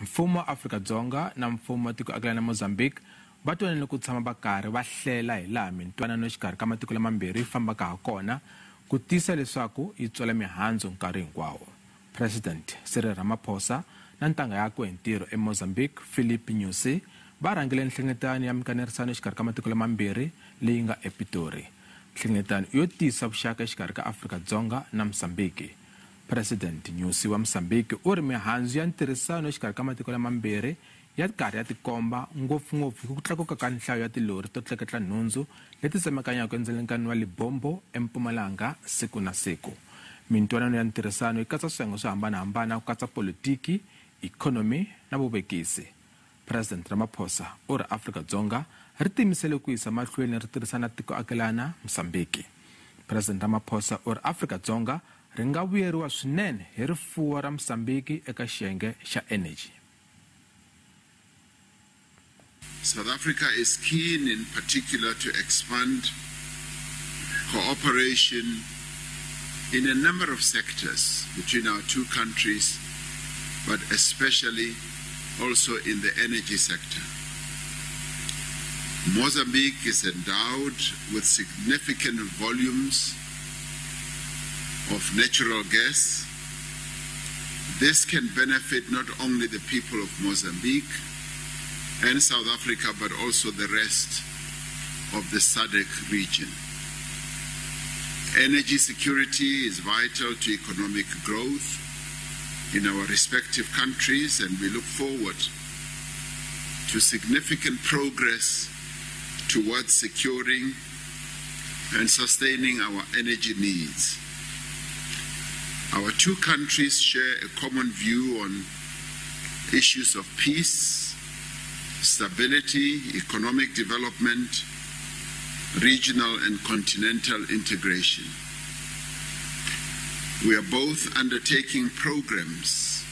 Mfumo wa Afrika Dzonga na mfumo wa tiko akelana Mozambique va twanane ku tshama va karhi va hlela hi laha mintwanano exikarhi ka matiko lamambirhi fambaka ha kona ku tiyisa leswaku yi tswala mihandzu nkarhi hinkwawo. President Cyril Ramaphosa na ntangha yakwe hi ntirho eMozambique Filipe Nyusi va rhangile nhlengetano ya mikanerisano exikarhi ka matiko lamambirhi leyi nga ePitori. Nhlengetano yo tiyisa vuxaka exikarhi ka Afrika Dzonga na Mozambique. President Nyusi wa Mozambique u ri mihandzu ya ntirhisano exikarhi ka matiko lamambirhi ya karhi ya tikomba ngopfungopfu ku tlakuka ka nhlayo ya tilori to tleketla nhundzu leti tsemakanyaka endzelenkani wa Libombo eMpumalanga siku na siku. Mintwanano ya ntirhisano yi katsa swiyenge swo hambanahambana ku katsa politiki, ikhonomi na vuvekisi. President Ramaphosa u ri Afrika Dzonga ri tiyimisele ku yisa mahlweni ri tirhisana tiko akelana Mozambique. President Ramaphosa u ri Afrika Dzonga ri nga vuyeriwa swinene hi rifuwo ra Mozambique eka xiyenge xa energy. South Africa is keen in particular to expand cooperation in a number of sectors between our two countries, but especially also in the energy sector. Mozambique is endowed with significant volumes of natural gas. This can benefit not only the people of Mozambique and South Africa, but also the rest of the SADC region. Energy security is vital to economic growth in our respective countries, and we look forward to significant progress towards securing and sustaining our energy needs. Our two countries share a common view on issues of peace, stability, economic development, regional and continental integration. We are both undertaking programs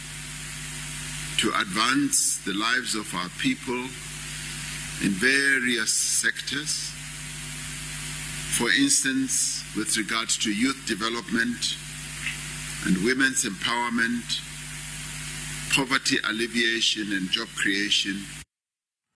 to advance the lives of our people in various sectors. For instance, with regard to youth development and women's empowerment, poverty alleviation and job creation,